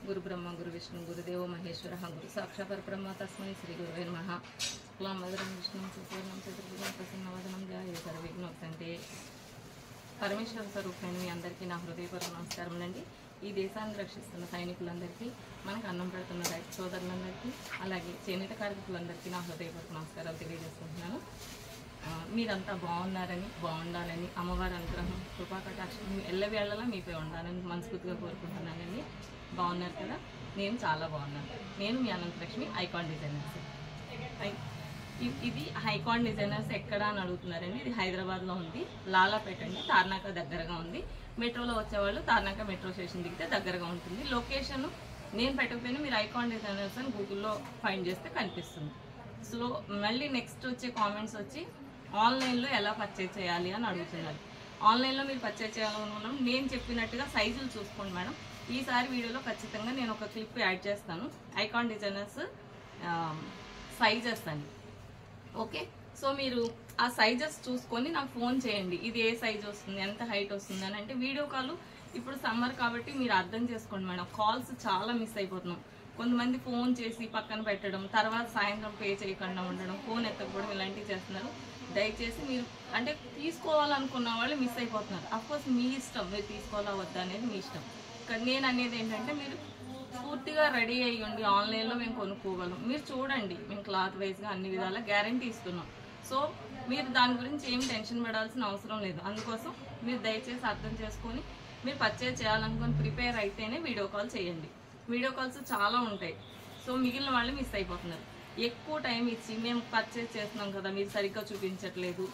गुरु ब्रह्मा गुरु विष्णु गुरुदेव महेश्वर गुरु साक्षात् परब्रह्म तस्मै श्री गुरुवे नमः। शुक्लांबरधरं विष्णुं शशिवर्णं चतुर्भुजं प्रसन्नवदनं ध्यायेत् सर्वविघ्नोपशान्तये। పరమేశ్వర స్వరూపమైన మీ అందరికీ నా హృదయపూర్వక నమస్కారములండి. ఈ దేశాన్ని రక్షిస్తున్న సైనికులందరికీ, మనకు అన్నం పెడుతున్న రైతు సోదరులందరికీ, అలాగే చేనేత కార్మికులందరికీ నా హృదయపూర్వక నమస్కారాలు తెలియజేసుకుంటున్నాను. మీరంతా బాగున్నారని, బాగుండాలని, అమ్మవారి అనుగ్రహం కృపాకటాక్షం ఎల్లవేళలా మీపై ఉండాలని మనస్ఫూర్తిగా కోరుకుంటున్నానండి. బాగున్నారు కదా? నేను చాలా బాగున్నాను. నేను మీ అనంతలక్ష్మి, ఐకాన్ డిజైనర్స్. ఇది ఐకాన్ డిజైనర్స్ ఎక్కడ అని అడుగుతున్నారండి. ఇది హైదరాబాద్లో ఉంది, లాలాపేట అండి, తార్నాక దగ్గరగా ఉంది. మెట్రోలో వచ్చేవాళ్ళు తార్నాక మెట్రో స్టేషన్ దిగితే దగ్గరగా ఉంటుంది. లొకేషన్ నేను పెట్టకపోయినా మీరు ఐకాన్ డిజైనర్స్ అని గూగుల్లో ఫైండ్ చేస్తే కనిపిస్తుంది. సో మళ్ళీ నెక్స్ట్ వచ్చే కామెంట్స్ వచ్చి ఆన్లైన్లో ఎలా పర్చేజ్ చేయాలి అని అడుగుతున్నారు. ఆన్లైన్లో మీరు పర్చేజ్ చేయాలనుకున్నాం నేను చెప్పినట్టుగా సైజులు చూసుకోండి మేడం. ఈసారి వీడియోలో ఖచ్చితంగా నేను ఒక క్లిప్ యాడ్ చేస్తాను, ఐకాన్ డిజైనర్స్ సైజెస్ అని. ఓకే, సో మీరు ఆ సైజెస్ చూసుకొని నాకు ఫోన్ చేయండి. ఇది ఏ సైజ్ వస్తుంది, ఎంత హైట్ వస్తుంది అని. అంటే వీడియో కాల్ ఇప్పుడు సమ్మర్ కాబట్టి మీరు అర్థం చేసుకోండి మేడం. కాల్స్ చాలా మిస్ అయిపోతున్నాం. కొంతమంది ఫోన్ చేసి పక్కన పెట్టడం, తర్వాత సాయంత్రం పే చేయకుండా ఉండడం, ఫోన్ ఎత్తకపోవడం ఇలాంటివి చేస్తున్నారు. దయచేసి మీరు అంటే తీసుకోవాలనుకున్న వాళ్ళు మిస్ అయిపోతున్నారు. అఫ్కోర్స్ మీ ఇష్టం, మీరు తీసుకోవాలా వద్దా అనేది మీ ఇష్టం. కానీ నేను అనేది ఏంటంటే మీరు పూర్తిగా రెడీ అయ్యండి. ఆన్లైన్లో మేము కొనుక్కోగలం. మీరు చూడండి, మేము క్లాత్ వైజ్గా అన్ని విధాలా గ్యారంటీ ఇస్తున్నాం. సో మీరు దాని గురించి ఏం టెన్షన్ పడాల్సిన అవసరం లేదు. అందుకోసం మీరు దయచేసి అర్థం చేసుకొని మీరు పర్చేజ్ చేయాలనుకొని ప్రిపేర్ అయితేనే వీడియో కాల్ చేయండి. వీడియో కాల్స్ చాలా ఉంటాయి. సో మిగిలిన వాళ్ళు మిస్ అయిపోతున్నారు. ఎక్కువ టైం ఇచ్చి మేము పర్చేజ్ చేస్తున్నాం కదా, మీరు సరిగ్గా చూపించట్లేదు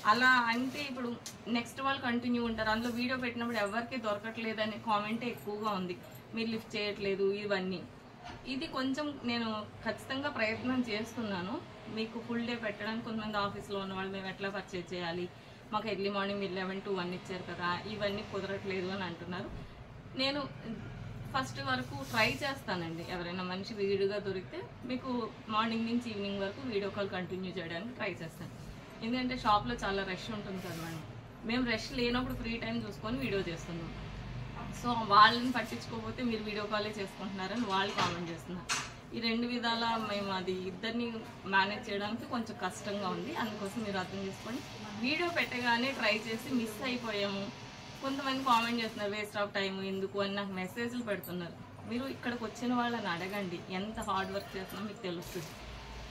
అలా అంటే ఇప్పుడు నెక్స్ట్ వాళ్ళు కంటిన్యూ ఉంటారు. అందులో వీడియో పెట్టినప్పుడు ఎవరికి దొరకట్లేదు అనే కామెంటే ఎక్కువగా ఉంది. మీరు లిఫ్ట్ చేయట్లేదు ఇవన్నీ. ఇది కొంచెం నేను ఖచ్చితంగా ప్రయత్నం చేస్తున్నాను మీకు ఫుల్ డే పెట్టడానికి. కొంతమంది ఆఫీస్లో ఉన్న వాళ్ళు మేము ఎట్లా పర్చేజ్ చేయాలి, మాకు ఎర్లీ మార్నింగ్ 11 to 1 ఇచ్చారు కదా, ఇవన్నీ కుదరట్లేదు అని అంటున్నారు. నేను ఫస్ట్ వరకు ట్రై చేస్తానండి. ఎవరైనా మనిషి వీడియోగా దొరికితే మీకు మార్నింగ్ నుంచి ఈవినింగ్ వరకు వీడియో కాల్ కంటిన్యూ చేయడానికి ట్రై చేస్తాను. ఎందుకంటే షాప్లో చాలా రష్ ఉంటుంది కదా మేడం. మేము రష్ లేనప్పుడు ఫ్రీ టైం చూసుకొని వీడియో చేస్తున్నాం. సో వాళ్ళని పట్టించుకోకపోతే మీరు వీడియో కాలే చేసుకుంటున్నారని వాళ్ళు కామెంట్ చేస్తున్నారు. ఈ రెండు విధాల మేము అది ఇద్దరిని మేనేజ్ చేయడానికి కొంచెం కష్టంగా ఉంది. అందుకోసం మీరు అర్థం చేసుకోండి. వీడియో పెట్టగానే ట్రై చేసి మిస్ అయిపోయాము. కొంతమంది కామెంట్ చేస్తున్నారు వేస్ట్ ఆఫ్ టైం ఎందుకు అని నాకు మెసేజ్లు పెడుతున్నారు. మీరు ఇక్కడికి వచ్చిన వాళ్ళని అడగండి, ఎంత హార్డ్ వర్క్ చేస్తున్నామో మీకు తెలుస్తుంది.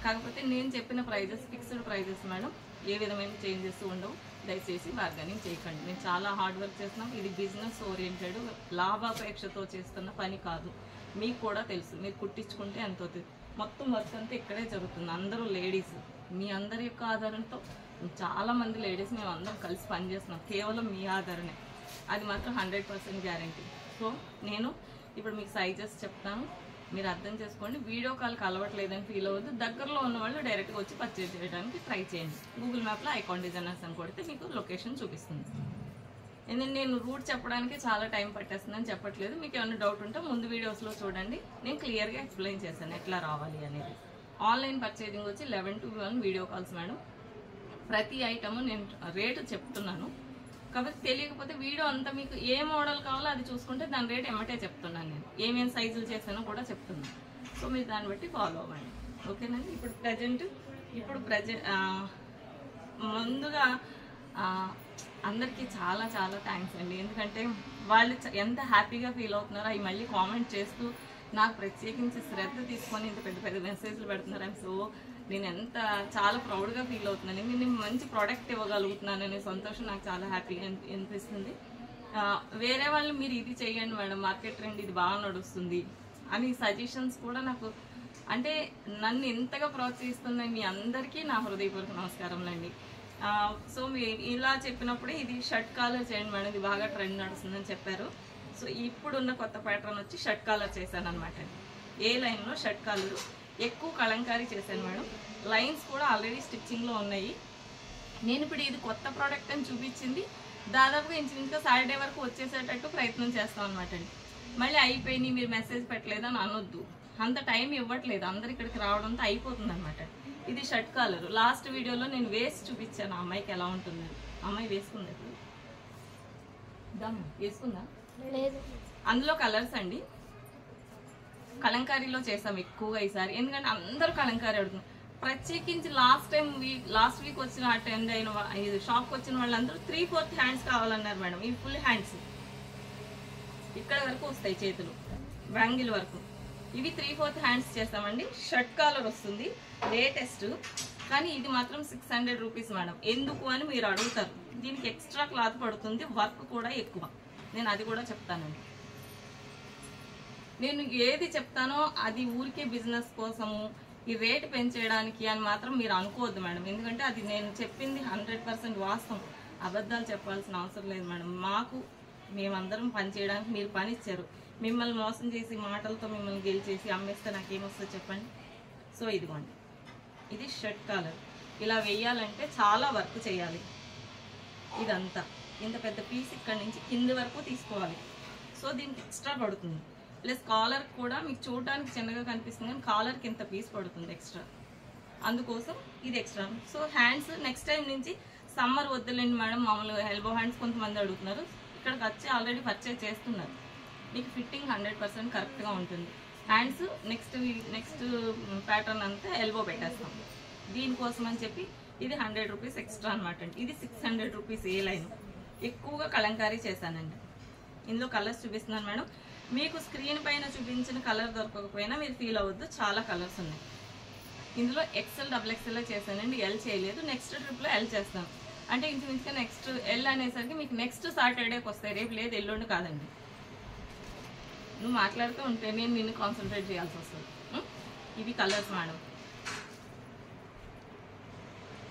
కాకపోతే నేను చెప్పిన ప్రైజెస్ ఫిక్స్డ్ ప్రైజెస్ మేడం, ఏ విధమైన చేంజెస్ ఉండవు. దయచేసి బార్గెనింగ్ చేయకండి. మేము చాలా హార్డ్ వర్క్ చేస్తున్నాం. ఇది బిజినెస్ ఓరియంటెడ్, లాభాపేక్షతో చేస్తున్న పని కాదు. మీకు కూడా తెలుసు, మీరు కుట్టించుకుంటే ఎంత అవుతుంది. మొత్తం వర్క్ అంతా ఇక్కడే జరుగుతుంది. అందరూ లేడీస్, మీ అందరి యొక్క ఆధారంతో చాలామంది లేడీస్ మేము అందరం కలిసి పనిచేస్తున్నాం. కేవలం మీ ఆధారనే, అది మాత్రం 100% గ్యారంటీ. సో నేను ఇప్పుడు మీకు సైజెస్ చెప్తాను, మీరు అర్థం చేసుకోండి. వీడియో కాల్కి అలవట్లేదని ఫీల్ అవ్వద్దు. దగ్గరలో ఉన్న వాళ్ళు డైరెక్ట్గా వచ్చి పర్చేజ్ చేయడానికి ట్రై చేయండి. గూగుల్ మ్యాప్లో ఐకాన్ డిజైనర్స్ అని కొడితే మీకు లొకేషన్ చూపిస్తుంది. ఎందుకంటే నేను రూట్ చెప్పడానికి చాలా టైం పట్టేస్తుందని చెప్పట్లేదు. మీకు ఏమైనా డౌట్ ఉంటే ముందు వీడియోస్లో చూడండి, నేను క్లియర్గా ఎక్స్ప్లెయిన్ చేశాను ఎట్లా రావాలి అనేది. ఆన్లైన్ పర్చేజింగ్ వచ్చి 11 to 1 వీడియో కాల్స్ మేడం. ప్రతి ఐటము నేను రేటు చెప్తున్నాను. కాబట్టి తెలియకపోతే వీడియో అంతా మీకు ఏ మోడల్ కావాలో అది చూసుకుంటే దాని రేట్ ఎమ్మటే చెప్తున్నాను. నేను ఏమేమి సైజులు చేసానో కూడా చెప్తున్నాను. సో మీరు దాన్ని బట్టి ఫాలో అవ్వండి. ఓకేనండి. ఇప్పుడు ప్రజెంట్ ముందుగా అందరికీ చాలా చాలా థ్యాంక్స్ అండి. ఎందుకంటే వాళ్ళు ఎంత హ్యాపీగా ఫీల్ అవుతున్నారో అవి మళ్ళీ కామెంట్ చేస్తూ నాకు ప్రత్యేకించి శ్రద్ధ తీసుకొని ఇంత పెద్ద పెద్ద మెసేజ్లు పెడుతున్నారు. సో నేను చాలా ప్రౌడ్గా ఫీల్ అవుతున్నాను. నేను మంచి ప్రోడక్ట్ ఇవ్వగలుగుతున్నాననే సంతోషం నాకు చాలా హ్యాపీగా అనిపిస్తుంది. వేరే వాళ్ళు మీరు ఇది చేయండి మేడం, మార్కెట్ ట్రెండ్ ఇది బాగా నడుస్తుంది అని సజెషన్స్ కూడా నాకు అంటే నన్ను ఎంతగా ప్రోత్సహిస్తున్నాయి. మీ అందరికీ నా హృదయపూర్వక నమస్కారములండి. సో మీరు ఇలా చెప్పినప్పుడే ఇది షర్ట్ కాలర్ చేయండి మేడం, ఇది బాగా ట్రెండ్ నడుస్తుందని చెప్పారు. సో ఇప్పుడున్న కొత్త ప్యాటర్న్ వచ్చి షర్ట్ కాలర్ చేశాను అనమాట. ఏ లైన్లో షర్ట్ కాలరు ఎక్కువ కలంకారీ చేశాను మేడం. లైన్స్ కూడా ఆల్రెడీ స్టిచ్చింగ్లో ఉన్నాయి. నేను ఇప్పుడు ఇది కొత్త ప్రోడక్ట్ అని చూపించింది దాదాపుగా ఇంచుమించుగా సాటర్డే వరకు వచ్చేసేటట్టు ప్రయత్నం చేస్తాం అనమాట అండి. మళ్ళీ అయిపోయినాయి మీరు మెసేజ్ పెట్టలేదని అనొద్దు. అంత టైం ఇవ్వట్లేదు, అందరు ఇక్కడికి రావడంతో అయిపోతుంది అనమాట. ఇది షర్ట్ కాలర్. లాస్ట్ వీడియోలో నేను వేసి చూపించాను ఆ అమ్మాయికి ఎలా ఉంటుందని. అమ్మాయి వేసుకుందా? వేసుకుందా? అందులో కలర్స్ అండి. కలంకారీలో చేసాం ఎక్కువగా ఈసారి, ఎందుకంటే అందరూ కలంకారీ అడుగుతున్నారు. ప్రత్యేకించి లాస్ట్ వీక్ వచ్చిన అటెండ్ అయిన షాప్కి వచ్చిన వాళ్ళందరూ 3/4 హ్యాండ్స్ కావాలన్నారు మేడం. ఇవి ఫుల్ హ్యాండ్స్ ఇక్కడ వరకు వస్తాయి, చేతులు బ్యాంగిల్ వరకు. ఇవి 3/4 హ్యాండ్స్ చేస్తామండి. షర్ట్ కాలర్ వస్తుంది లేటెస్ట్, కానీ ఇది మాత్రం 600 రూపీస్ మేడం. ఎందుకు అని మీరు అడుగుతారు. దీనికి ఎక్స్ట్రా క్లాత్ పడుతుంది, వర్క్ కూడా ఎక్కువ. నేను అది కూడా చెప్తానండి. నేను ఏది చెప్తానో అది ఊరికే బిజినెస్ కోసము ఈ రేటు పెంచేయడానికి అని మాత్రం మీరు అనుకోవద్దు మేడం. ఎందుకంటే అది నేను చెప్పింది 100% వాస్తవం, అబద్ధాలు చెప్పాల్సిన అవసరం లేదు మేడం. మేమందరం పని చేయడానికి మీరు పని ఇచ్చారు. మిమ్మల్ని మోసం చేసి మాటలతో మిమ్మల్ని గెలిచేసి అమ్మేస్తే నాకేమొస్తుందో చెప్పండి. సో ఇదిగోండి, ఇది షర్ట్ కాలర్. ఇలా వేయాలంటే చాలా వర్క్ చేయాలి. ఇదంతా ఇంత పెద్ద పీస్ ఇక్కడి నుంచి కింది వరకు తీసుకోవాలి. సో దీనికి ఎక్స్ట్రా పడుతుంది. ప్లస్ కాలర్ కూడా మీకు చూడడానికి చిన్నగా కనిపిస్తుంది, కానీ కాలర్కి ఇంత పీస్ పడుతుంది ఎక్స్ట్రా, అందుకోసం ఇది extra. So hands next time నుంచి సమ్మర్ వద్దులేండి మేడం, మామూలుగా ఎల్బో హ్యాండ్స్ కొంతమంది అడుగుతున్నారు. ఇక్కడికి వచ్చి ఆల్రెడీ పర్చేజ్ చేస్తున్నారు. మీకు ఫిట్టింగ్ 100% కరెక్ట్గా ఉంటుంది. హ్యాండ్స్ నెక్స్ట్ ప్యాటర్న్ అంతా ఎల్బో పెట్టేస్తాం. దీనికోసం అని చెప్పి ఇది 100 రూపీస్ ఎక్స్ట్రా అనమాట అండి. ఇది 600 రూపీస్ ఏ లైన్. ఎక్కువగా కలంకారీ చేశానండి. ఇందులో కలర్స్ చూపిస్తున్నాను మేడం. మీకు స్క్రీన్ పైన చూపించిన కలర్ దొరకకపోయినా మీరు ఫీల్ అవ్వద్దు, చాలా కలర్స్ ఉన్నాయి. ఇందులో XL XXL చేశానండి, ఎల్ చేయలేదు. నెక్స్ట్ ట్రిప్లో ఎల్ చేస్తాను. అంటే ఇంచుమించుగా నెక్స్ట్ ఎల్ అనేసరికి మీకు నెక్స్ట్ సాటర్డేకి వస్తాయి, రేపు లేదు ఎల్లుండి కాదండి. నువ్వు మాట్లాడుతూ ఉంటే నేను నిన్ను కాన్సన్ట్రేట్ చేయాల్సి వస్తుంది. ఇవి కలర్స్ మేడం.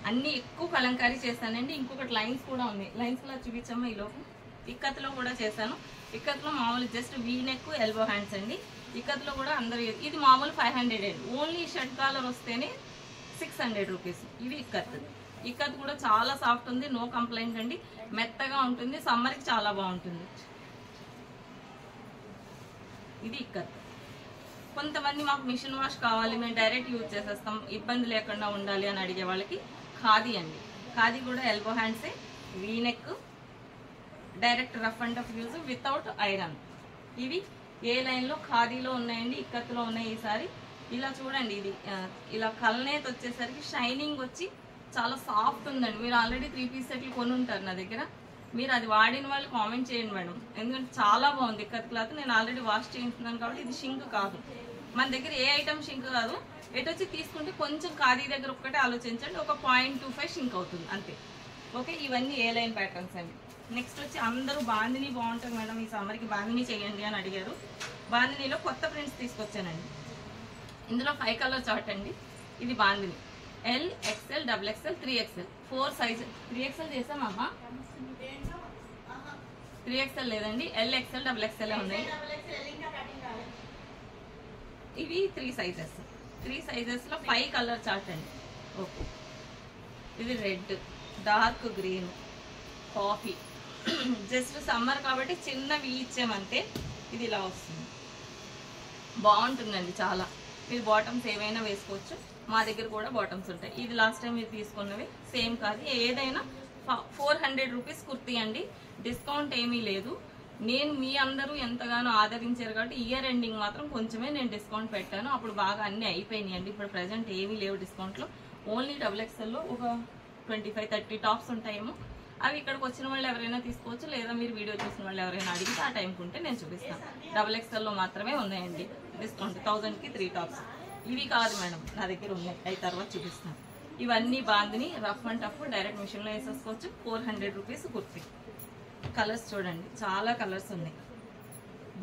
అన్నీ ఎక్కువ కలంకారీ చేశానండి. ఇంకొకటి లైన్స్ కూడా ఉన్నాయి. లైన్స్ ఇలా చూపించమ్మా. ఈలోపు ఇక్కత్లో కూడా చేశాను. ఇక్కత్లో మామూలు just V neck elbow hands అండి. ఇక్కత్లో కూడా అందరు ఇది మామూలు 500 అండి. ఓన్లీ షర్ట్ కాలర్ వస్తేనే 600 రూపీస్. ఇవి ఇక్కత్ కూడా చాలా సాఫ్ట్ ఉంది, నో కంప్లైంట్ అండి. మెత్తగా ఉంటుంది, సమ్మర్కి చాలా బాగుంటుంది. ఇది ఇక్కత్. కొంతమంది మాకు మిషన్ వాష్ కావాలి, మేము డైరెక్ట్ యూజ్ చేసేస్తాం, ఇబ్బంది లేకుండా ఉండాలి అని అడిగే వాళ్ళకి ఖాదీ అండి. ఖాదీ కూడా ఎల్బో హ్యాండ్సే, V neck, direct rough and tough use without iron. ఇవి ఏ లైన్లో ఖాదీలో ఉన్నాయండి, ఇక్కత్లో ఉన్నాయి. ఈసారి ఇలా చూడండి, ఇది ఇలా కల్నేత్ వచ్చేసరికి షైనింగ్ వచ్చి చాలా సాఫ్ట్ ఉందండి. మీరు ఆల్రెడీ 3 పీస్ సెట్లు కొని ఉంటారు నా దగ్గర. మీరు అది వాడిన వాళ్ళు కామెంట్ చేయండి మేడం, ఎందుకంటే చాలా బాగుంది ఇక్కత్ క్లాత్. నేను ఆల్రెడీ వాష్ చేయించున్నాను కాబట్టి ఇది షింక్ కాదు. మన దగ్గర ఏ ఐటమ్ షింక్ కాదు. ఎటు వచ్చి తీసుకుంటే కొంచెం ఖాదీ దగ్గర ఒక్కటే ఆలోచించండి, ఒక 0.25 షింక్ అవుతుంది అంతే. ఓకే, ఇవన్నీ ఏ లైన్ ప్యాటర్న్స్ అండి. నెక్స్ట్ వచ్చి అందరూ బాందిని బాగుంటుంది మేడం, ఈ సమ్మర్కి బాందిని చేయండి అని అడిగారు. బాందినిలో కొత్త ప్రింట్స్ తీసుకొచ్చానండి. ఇందులో 5 కలర్ చార్ట్ అండి. ఇది bandhani L, XL, XXL, 3XL 4 size. 3XL చేసామమ్మా, 3XL లేదండి, L, XL, XXL ఉన్నాయి. ఇవి 3 సైజెస్. 3 సైజెస్లో 5 కలర్ చార్ట్ అండి. ఓకే, ఇది red, dark green, coffee. Just summer కాబట్టి చిన్నవి ఇచ్చామంతే. ఇది ఇలా వస్తుంది, బాగుంటుందండి చాలా. మీరు బాటమ్స్ ఏవైనా వేసుకోవచ్చు. మా దగ్గర కూడా బాటమ్స్ ఉంటాయి. ఇది లాస్ట్ టైం మీరు తీసుకున్నవి సేమ్ కాదు. ఏదైనా 400 రూపీస్ కుర్తీ అండి. డిస్కౌంట్ ఏమీ లేదు. నేను మీ అందరూ ఎంతగానో ఆదరించారు కాబట్టి ఇయర్ ఎండింగ్ మాత్రం కొంచెమే నేను డిస్కౌంట్ పెట్టాను. అప్పుడు బాగా అన్నీ అయిపోయినాయి అండి. ఇప్పుడు ప్రజెంట్ ఏమీ లేవు డిస్కౌంట్లో. ఓన్లీ XXLలో ఒక 25-30 టాప్స్ ఉంటాయేమో. అవి ఇక్కడికి వచ్చిన వాళ్ళు ఎవరైనా తీసుకోవచ్చు, లేదా మీరు వీడియో చూసిన వాళ్ళు ఎవరైనా అడిగితే ఆ టైంకి ఉంటే నేను చూపిస్తాను. XXLలో మాత్రమే ఉన్నాయండి డిస్కౌంట్. 1000కి 3 టాప్స్. ఇవి కాదు మేడం, నా దగ్గర ఉన్నాయి, అవి తర్వాత చూపిస్తాను. ఇవన్నీ bandhani rough and tough, direct మిషన్లో వేసేసుకోవచ్చు. 400 రూపీస్ కుర్తీ. కలర్స్ చూడండి, చాలా కలర్స్ ఉన్నాయి.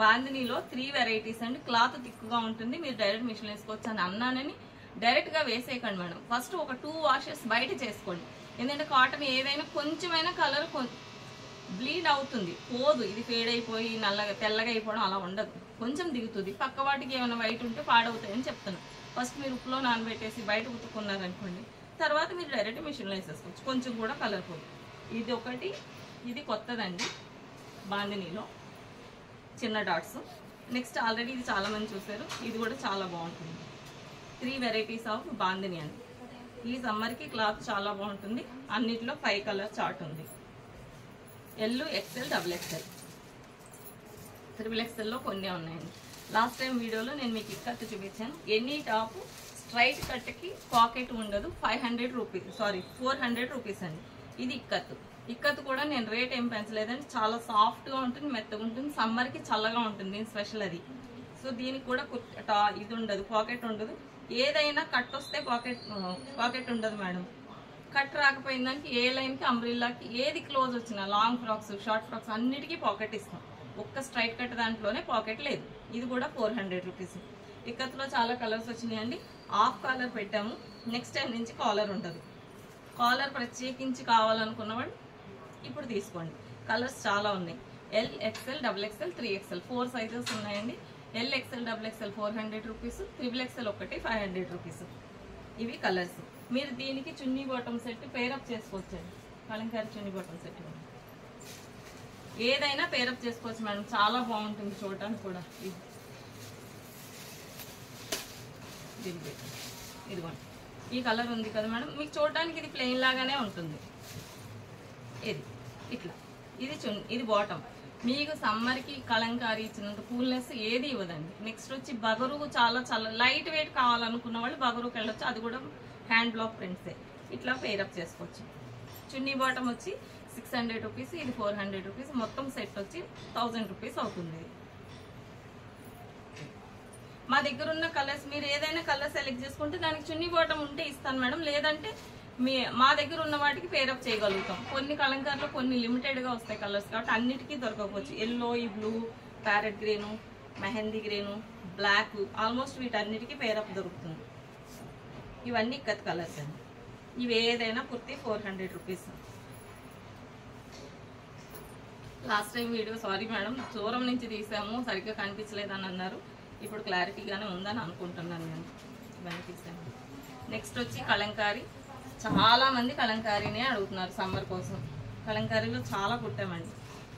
బాందినిలో 3 వెరైటీస్ అండి. క్లాత్ థిక్గా ఉంటుంది, మీరు డైరెక్ట్ మిషన్ వేసుకోవచ్చు అని అన్నానని డైరెక్ట్గా వేసేయకండి మేడం. ఫస్ట్ ఒక 2 వాషెస్ బయట చేసుకోండి. ఎందుకంటే కాటన్ ఏదైనా కొంచెమైనా కలర్ బ్లీడ్ అవుతుంది, పోదు. ఇది ఫేడ్ అయిపోయి నల్లగా తెల్లగా అయిపోవడం అలా ఉండదు, కొంచెం దిగుతుంది. పక్క వాటికి ఏమైనా వైట్ ఉంటే పాడవుతాయని చెప్తాను. ఫస్ట్ మీరు ఉప్పులో నానబెట్టేసి బయట ఉతుక్కున్నారనుకోండి, తర్వాత మీరు డైరెక్ట్ మిషన్లో వేసేసుకోవచ్చు, కొంచెం కూడా కలర్ పోదు. ఇది ఒకటి, ఇది కొత్తదండి బాందినీలో చిన్న డాట్స్. నెక్స్ట్ ఆల్రెడీ ఇది చాలామంది చూసారు, ఇది కూడా చాలా బాగుంటుంది. 3 వెరైటీస్ ఆఫ్ బాందిని అండి. ఈ సమ్మర్కి క్లాత్ చాలా బాగుంటుంది. అన్నిటిలో 5 కలర్ చార్ట్ ఉంది. L, XL, XXL, 3XLలో కొన్ని ఉన్నాయండి. లాస్ట్ టైం వీడియోలో నేను మీకు ఇక్కత్తు చూపించాను. ఎనీ టాప్ స్ట్రైట్ కట్కి పాకెట్ ఉండదు. 500 రూపీస్, సారీ 400 రూపీస్ అండి. ఇది ఇక్కత్తు. ఇక్కత్తు కూడా నేను రేట్ ఏం పెంచలేదండి. చాలా సాఫ్ట్గా ఉంటుంది, మెత్తగా ఉంటుంది, సమ్మర్కి చల్లగా ఉంటుంది. దీని స్పెషల్ అది. సో దీనికి కూడా ఇది ఉండదు, పాకెట్ ఉండదు. ఏదైనా కట్ వస్తే పాకెట్ ఉండదు మేడం. కట్ రాకపోయిన దానికి ఏ లైన్కి, అంబ్రిల్లాకి ఏది క్లోజ్ వచ్చినా, లాంగ్ ఫ్రాక్స్, షార్ట్ ఫ్రాక్స్ అన్నిటికీ పాకెట్ ఇస్తాం. ఒక్క స్ట్రైట్ కట్ దాంట్లోనే పాకెట్ లేదు. ఇది కూడా 400 రూపీస్. ఇక్కత్తులో చాలా కలర్స్ వచ్చినాయండి. హాఫ్ కాలర్ పెట్టాము. నెక్స్ట్ టైం నుంచి కాలర్ ఉంటుంది. కాలర్ ప్రత్యేకించి కావాలనుకున్నవాడు ఇప్పుడు తీసుకోండి. కలర్స్ చాలా ఉన్నాయి. L, XL, XXL, 3XL 4 sizes ఉన్నాయండి. L, XL, XXL 400 rupees, XXL ఒకటి 500 రూపీస్. ఇవి కలర్స్. మీరు దీనికి చున్నీ బాటమ్ సెట్ పేరప్ చేసుకోవచ్చండి. కలంకారీ చున్నీ బాటమ్ సెట్ ఏదైనా పేరప్ చేసుకోవచ్చు మేడం. చాలా బాగుంటుంది చూడటానికి కూడా. ఇదిగోండి, ఈ కలర్ ఉంది కదా మేడం, మీకు చూడటానికి ఇది ప్లెయిన్ లాగానే ఉంటుంది. ఇది ఇట్లా, ఇది బాటమ్. మీకు సమ్మర్కి కలంకారీ ఇచ్చినంత కూల్నెస్ ఏది ఇవ్వదండి. నెక్స్ట్ వచ్చి బగరు, చాలా లైట్ వెయిట్ కావాలనుకున్న వాళ్ళు బగరుకి వెళ్ళొచ్చు. అది కూడా హ్యాండ్ బ్లాక్ ప్రింట్సే. ఇట్లా పేరప్ చేసుకోవచ్చు. చున్నీ బాటమ్ వచ్చి 600 రూపీస్, ఇది 400 రూపీస్. మొత్తం సెట్ వచ్చి 1000 రూపీస్ అవుతుంది. మా దగ్గర ఉన్న కలర్స్ మీరు ఏదైనా కలర్ సెలెక్ట్ చేసుకుంటే దానికి చున్నీ బాటమ్ ఉంటే ఇస్తాను మేడం. లేదంటే మా దగ్గర ఉన్న వాటికి పేరప్ చేయగలుగుతాం. కొన్ని కలంకారీలో కొన్ని లిమిటెడ్గా వస్తాయి కలర్స్, కాబట్టి అన్నిటికీ దొరకవచ్చు. ఎల్లో, ఈ blue, parrot green, mehndi green, black, almost వీటన్నిటికీ పేరప్ దొరుకుతుంది. ఇవన్నీ ఇక్కత్ కలర్స్ అండి. ఇవి ఏదైనా kurti 400 rupees. Last time video sorry madam, దూరం నుంచి తీసాము, సరిగ్గా కనిపించలేదని అన్నారు. ఇప్పుడు క్లారిటీగానే ఉందని అనుకుంటున్నాను నేను. ఇవన్నీ తీసాను. నెక్స్ట్ వచ్చి కలంకారీ. చాలా మంది కలంకారీనే అడుగుతున్నారు సమ్మర్ కోసం. కలంకారీలో చాలా కుట్టామండి.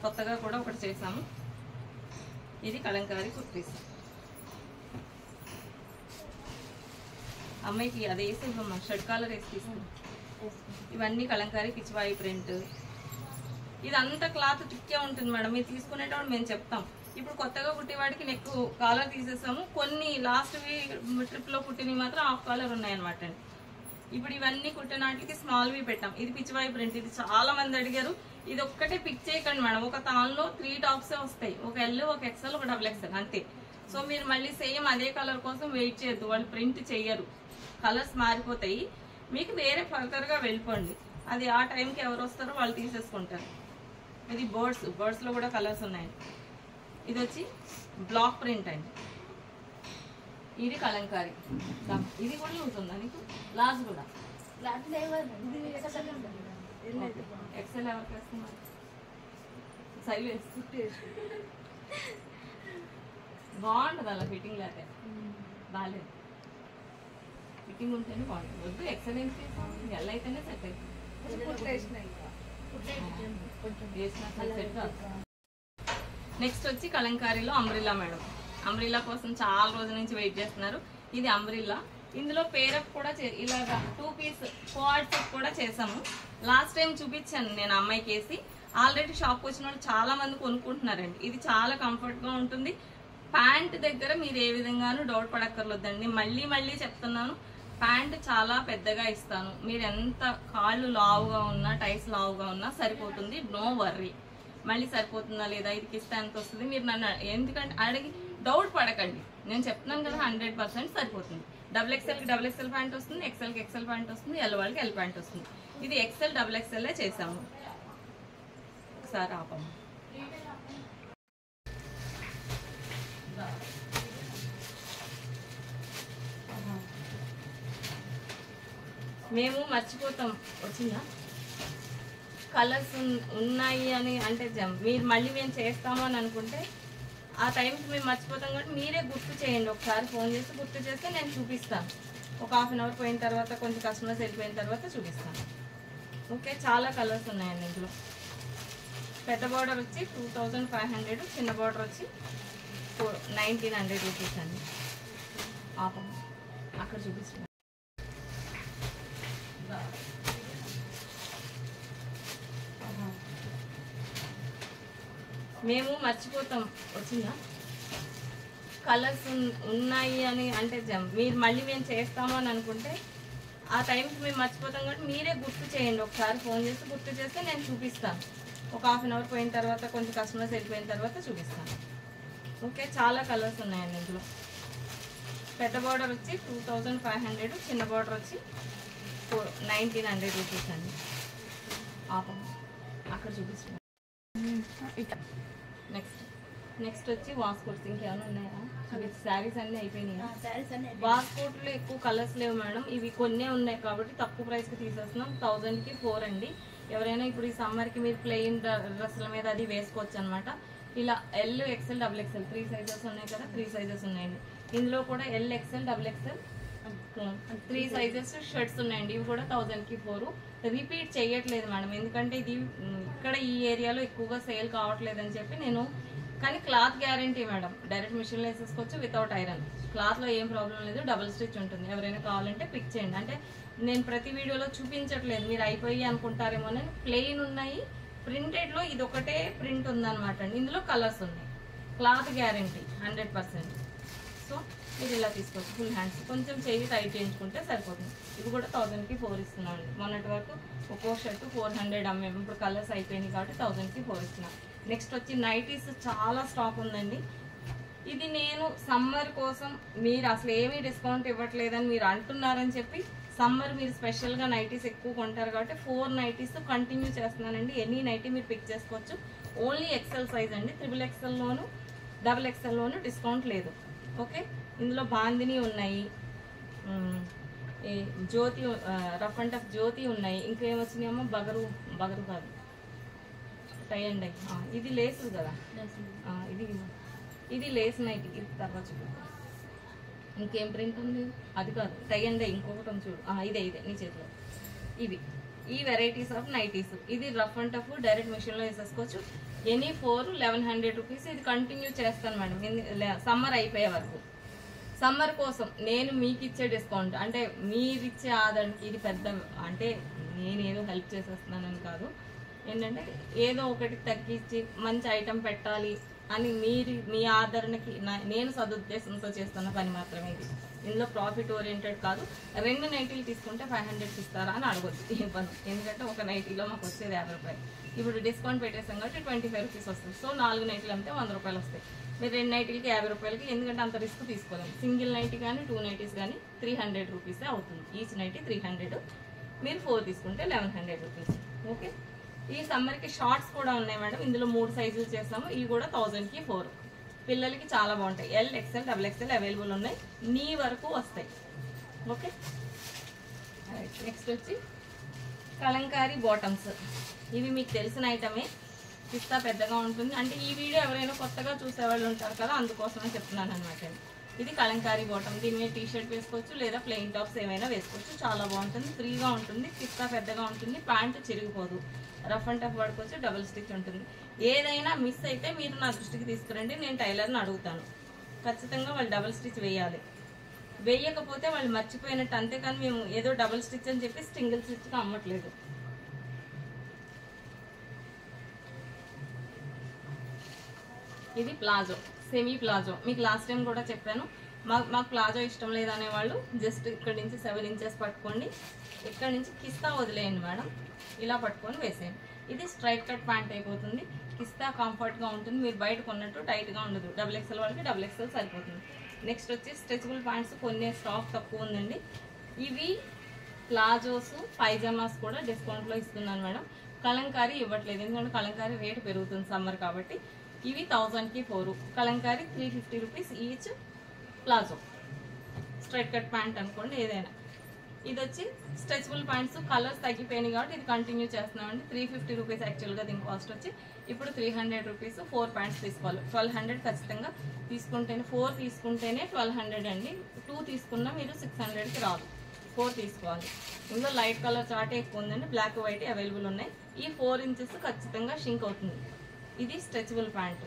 కొత్తగా కూడా ఒకటి చేసాము. ఇది కలంకారీ కుర్తీస్. అమ్మాయికి అది వేసి ఇవ్వమ్మా, షర్ట్ కాలర్ వేసి తీసుకుని. ఇవన్నీ కలంకారీ పిచ్చివాయి ప్రింట్. ఇదంతా క్లాత్ టిక్కే ఉంటుంది మేడం. మీరు తీసుకునేటప్పుడు మేము చెప్తాం. ఇప్పుడు కొత్తగా కుట్టేవాడికి నెక్ కాలర్ తీసేసాము. కొన్ని లాస్ట్ ట్రిప్లో కుట్టినవి మాత్రం హాఫ్ కాలర్ ఉన్నాయన్నమాట అండి. ఇప్పుడు ఇవన్నీ కుట్టినాటికి స్మాల్వి పెట్టాం. ఇది పిచ్చివాయి ప్రింట్. ఇది చాలా మంది అడిగారు. ఇది ఒక్కటే పిక్ చేయకండి మేడం. ఒక తాన్లో 3 టాప్సే వస్తాయి. ఒక ఎల్, ఒక XL, ఒక XXL అంతే. సో మీరు మళ్ళీ సేమ్ అదే కలర్ కోసం వెయిట్ చేయొద్దు. వాళ్ళు ప్రింట్ చెయ్యరు, కలర్స్ మారిపోతాయి. మీకు వేరే ఫర్దర్గా వెళ్ళిపోండి. అది ఆ టైంకి ఎవరు వస్తారో వాళ్ళు తీసేసుకుంటారు. ఇది బర్డ్స్లో కూడా కలర్స్ ఉన్నాయి. ఇది వచ్చి బ్లాక్ ప్రింట్ అండి. ఇది కలంకారీ. ఇది కూడా ఉంటుందా నీకు? లాస్ట్ కూడా XL ఎవరికి వేస్తున్నారు? బాగుంటుంది అలా ఫిట్టింగ్ లేకపోతే. బాగాలేదు, ఫిట్టింగ్ ఉంటేనే బాగుంటుంది. వద్దు XL ఏం చేసాం, ఎల్ అయితేనే సెట్ అవుతుంది. నెక్స్ట్ వచ్చి కలంకారీలో అంబ్రిల్లా మేడం. అంబ్రిల్లా కోసం చాలా రోజుల నుంచి వెయిట్ చేస్తున్నారు. ఇది అంబ్రిల్లా. ఇందులో పేరప్ కూడా ఇలాగా 2 పీస్ క్వాడ్ సెట్ కూడా చేసాము. లాస్ట్ టైం చూపించాను నేను అమ్మాయికి వేసి. ఆల్రెడీ షాప్కి వచ్చిన వాళ్ళు చాలా మంది కొనుక్కుంటున్నారండి. ఇది చాలా కంఫర్ట్గా ఉంటుంది. ప్యాంట్ దగ్గర మీరు ఏ విధంగానూ డౌట్ పడక్కర్లేదండి. మళ్ళీ చెప్తున్నాను, ప్యాంట్ చాలా పెద్దగా ఇస్తాను. మీరు ఎంత కాళ్ళు లావుగా ఉన్నా, టైస్ లావుగా ఉన్నా సరిపోతుంది. No worry. మళ్ళీ సరిపోతుందా లేదా, ఇదికి ఇస్తే ఎంత వస్తుంది, మీరు నన్ను ఎందుకంటే అడిగి డౌట్ పడకండి. నేను చెప్తున్నాను కదా, 100% సరిపోతుంది. XXLకి XXL ప్యాంట్ వస్తుంది, XLకి XL ప్యాంట్ వస్తుంది, ఎల్ వాళ్ళకి ఎల్ ప్యాంట్ వస్తుంది. ఇది XL XXL చేసాము. ఒకసారి ఆపము. మేము మర్చిపోతాం. వచ్చిందా? కలర్స్ ఉన్నాయి అని అంటే మీరు మళ్ళీ మేము చేస్తాము అని అనుకుంటే ఆ టైంకి మేము మర్చిపోతాం. కాబట్టి మీరే గుర్తు చేయండి. ఒకసారి ఫోన్ చేసి గుర్తు చేస్తే నేను చూపిస్తాను. ఒక ½ గంట పోయిన తర్వాత, కొంచెం కస్టమర్స్ వెళ్ళిపోయిన తర్వాత చూపిస్తాను. ఓకే, చాలా కలర్స్ ఉన్నాయండి ఇందులో. పెద్ద బార్డర్ వచ్చి 2500, చిన్న బార్డర్ వచ్చి 1900 రూపీస్ అండి. అక్కడ చూపిస్తాను. మేము మర్చిపోతాం. వచ్చిందా? కలర్స్ ఉన్నాయి అని అంటే మీరు మళ్ళీ మేము చేస్తాము అని అనుకుంటే ఆ టైంకి మేము మర్చిపోతాం కాబట్టి మీరే గుర్తు చేయండి. ఒకసారి ఫోన్ చేసి గుర్తు చేస్తే నేను చూపిస్తాను. ఒక హాఫ్ అన్ అవర్ పోయిన తర్వాత కొంచెం కస్టమర్స్ వెళ్ళిపోయిన తర్వాత చూపిస్తాను. ఓకే, చాలా కలర్స్ ఉన్నాయండి ఇందులో. పెద్ద బార్డర్ వచ్చి 2500, చిన్న బార్డర్ వచ్చి 1900 రూపీస్ అండి. అక్కడ చూపిస్తాను. నెక్స్ట్ వచ్చి వాస్కోట్స్ ఇంకేమైనా ఉన్నాయా? శారీస్ అన్నీ అయిపోయినాయి. వాస్కోట్లో ఎక్కువ కలర్స్ లేవు మేడం, ఇవి కొన్నే ఉన్నాయి కాబట్టి తక్కువ ప్రైస్కి తీసేస్తున్నాం. 1000కి 4 అండి. ఎవరైనా ఇప్పుడు ఈ సమ్మర్కి మీరు ప్లెయిన్ డ్రెస్ల మీద అది వేసుకోవచ్చు అనమాట. ఇలా L, XL, double XL 3 sizes ఉన్నాయి కదా, 3 సైజెస్ ఉన్నాయండి. ఇందులో కూడా L, XL, double XL 3 sizes shirts ఉన్నాయండి. ఇవి కూడా 1000కి 4. రిపీట్ చేయట్లేదు మేడం, ఎందుకంటే ఇది ఇక్కడ ఈ ఏరియాలో ఎక్కువగా సేల్ కావట్లేదు అని చెప్పి నేను. కానీ క్లాత్ గ్యారంటీ మేడం, డైరెక్ట్ మిషన్లో వేసేసుకోవచ్చు వితౌట్ ఐరన్. క్లాత్లో ఏం ప్రాబ్లం లేదు, డబుల్ స్టిచ్ ఉంటుంది. ఎవరైనా కావాలంటే పిక్ చేయండి. అంటే నేను ప్రతి వీడియోలో చూపించట్లేదు, మీరు అయిపోయి అనుకుంటారేమో అని. ప్లెయిన్ ఉన్నాయి, ప్రింటెడ్లో ఇది ఒకటే ప్రింట్ ఉందన్నమాట అండి. ఇందులో కలర్స్ ఉన్నాయి, క్లాత్ గ్యారంటీ 100%. సో మీరు ఇలా తీసుకోవచ్చు. ఫుల్ హ్యాండ్స్, కొంచెం చెయ్యి టైట్ చేయించుకుంటే సరిపోతుంది. ఇవి కూడా 1000కి 4 ఇస్తున్నామండి. మొన్నటి వరకు ఒక్కో షర్ట్ 400 అమ్మేము, ఇప్పుడు కలర్స్ అయిపోయినాయి కాబట్టి 1000కి 4 ఇస్తున్నాం. నెక్స్ట్ వచ్చి నైటీస్ చాలా స్టాక్ ఉందండి. ఇది నేను సమ్మర్ కోసం, మీరు అసలు ఏమీ డిస్కౌంట్ ఇవ్వట్లేదని మీరు అంటున్నారని చెప్పి సమ్మర్ మీరు స్పెషల్గా నైటీస్ ఎక్కువ కొంటారు కాబట్టి 4 నైటీస్ కంటిన్యూ చేస్తున్నానండి. ఎనీ నైటీ మీరు పిక్ చేసుకోవచ్చు. ఓన్లీ ఎక్సెల్ సైజ్ అండి. XXLలోను డబుల్ ఎక్సెల్లోను డిస్కౌంట్ లేదు. ఓకే, ఇందులో బాందిని ఉన్నాయి, జ్యోతి, రఫ్ అండ్ టఫ్ జ్యోతి ఉన్నాయి. ఇంకేమొచ్చినాయేమో బగరు కాదు, టై అండ్ డై. ఇది లేస్ కదా, ఇది లేస్ నైట్. ఇది తర్వాత చూడు, ఇంకేం ప్రింట్ ఉంది, అది కాదు టై అండ్ డై. ఇంకొకటి ఉంది చూడు, ఇదే నీ చేతిలో. ఈ వెరైటీస్ ఆఫ్ నైటీస్. ఇది రఫ్ అండ్ టఫ్ డైరెక్ట్ మిషన్లో వేసేసుకోవచ్చు. Any 4 1100 rupees. ఇది కంటిన్యూ చేస్తాను మేడం సమ్మర్ అయిపోయే వరకు. సమ్మర్ కోసం నేను మీకు ఇచ్చే డిస్కౌంట్ అంటే మీరిచ్చే ఆదరణకి ఇది పెద్ద, అంటే నేనేదో హెల్ప్ చేసేస్తున్నానని కాదు, ఏంటంటే ఏదో ఒకటి తగ్గించి మంచి ఐటెం పెట్టాలి అని మీ ఆదరణకి నేను సదుద్దేశంతో చేస్తున్న పని మాత్రమే ఇది. ఇందులో ప్రాఫిట్ ఓరియంటెడ్ కాదు. 2 నైటీలు తీసుకుంటే 500 ఇస్తారా అని అడగొచ్చు, ఎందుకంటే ఒక నైటీలో మాకు వచ్చేది 50 రూపాయలు. ఇప్పుడు డిస్కౌంట్ పెట్టేస్తాం కాబట్టి 25 రూపీస్ వస్తుంది. సో 4 నైటీలు అమ్మితే 100 రూపాయలు వస్తాయి. మీరు 2 నైటీలకి 50 రూపాయలకి, ఎందుకంటే అంత రిస్క్ తీసుకోలేము. సింగిల్ నైటీ కానీ 2 నైటీస్ కానీ 300 రూపీసే అవుతుంది. Each nightie 300. మీరు 4 తీసుకుంటే 1100 రూపీస్. ఓకే, ఈ సమ్మర్కి షార్ట్స్ కూడా ఉన్నాయి మేడం. ఇందులో 3 సైజులు చేస్తాము. ఇవి కూడా 1000కి 4. పిల్లలకి చాలా బాగుంటాయి. L, XL, double XL available ఉన్నాయి. నీ వరకు వస్తాయి. ఓకే, నెక్స్ట్ వచ్చి కలంకారీ బాటమ్స్. ఇవి మీకు తెలిసిన ఐటమే, పిస్తా పెద్దగా ఉంటుంది. అంటే ఈ వీడియో ఎవరైనా కొత్తగా చూసేవాళ్ళు ఉంటారు కదా, అందుకోసమే చెప్తున్నాను అనమాట. ఇది కలంకారీ బాటమ్. దీని మీద టీషర్ట్ వేసుకోవచ్చు లేదా ప్లెయిన్ టాప్స్ ఏమైనా వేసుకోవచ్చు. చాలా బాగుంటుంది, ఫ్రీగా ఉంటుంది, పిస్తా పెద్దగా ఉంటుంది, ప్యాంటు చిరిగిపోదు, రఫ్ అండ్ టఫ్ పడుకోవచ్చు, డబుల్ స్టిచ్ ఉంటుంది. ఏదైనా మిస్ అయితే మీరు నా దృష్టికి తీసుకురండి, నేను టైలర్ని అడుగుతాను. ఖచ్చితంగా వాళ్ళు డబుల్ స్టిచ్ వేయాలి. వేయకపోతే వాళ్ళు మర్చిపోయినట్టు, అంతేకాని మేము ఏదో డబుల్ స్టిచ్ అని చెప్పి సింగిల్ స్టిచ్గా అమ్మట్లేదు. ఇది ప్లాజో, సెమీ ప్లాజో. మీకు లాస్ట్ టైం కూడా చెప్పాను, మాకు ప్లాజో ఇష్టం లేదనే వాళ్ళు జస్ట్ ఇక్కడి నుంచి 7 ఇంచెస్ పట్టుకోండి, ఇక్కడ నుంచి కిస్తా వదిలేయండి మేడం, ఇలా పట్టుకొని వేసేయండి. ఇది స్ట్రైట్ కట్ ప్యాంట్ అయిపోతుంది. కిస్తా కంఫర్ట్గా ఉంటుంది, మీరు బయట కొన్నట్టు టైట్గా ఉండదు. డబుల్ ఎక్సెల్ వాళ్ళకి డబుల్ ఎక్సెల్ సరిపోతుంది. నెక్స్ట్ వచ్చి స్ట్రెచబుల్ ప్యాంట్స్ కొన్ని స్టాక్ తక్కువ ఉందండి. ఇవి ప్లాజోస్, పైజామాస్ కూడా డిస్కౌంట్లో ఇస్తున్నాను మేడం. కలంకారీ ఇవ్వట్లేదు, ఎందుకంటే కలంకారీ రేటు పెరుగుతుంది సమ్మర్ కాబట్టి. ఇవి 1000కి 4. Kalamkari 350 rupees each. Palazzo straight cut pant అనుకోండి ఏదైనా. ఇది వచ్చి స్ట్రెచబుల్ ప్యాంట్స్, కలర్స్ తగ్గిపోయినాయి కాబట్టి ఇది కంటిన్యూ చేస్తున్నామండి. 350 రూపీస్ యాక్చువల్గా దీని కాస్ట్ వచ్చి. ఇప్పుడు 300 రూపీస్ 4 ప్యాంట్స్ తీసుకోవాలి. 1200 ఖచ్చితంగా తీసుకుంటేనే, 4 తీసుకుంటేనే 1200 అండి. 2 తీసుకున్నా మీరు 600కి రాదు, 4 తీసుకోవాలి. ఇందులో లైట్ కలర్ చాటే ఎక్కువ ఉందండి, బ్లాక్ వైట్ అవైలబుల్ ఉన్నాయి. ఈ 4 ఇంచెస్ ఖచ్చితంగా షింక్ అవుతుంది. ఇది స్ట్రెచబుల్ ప్యాంట్,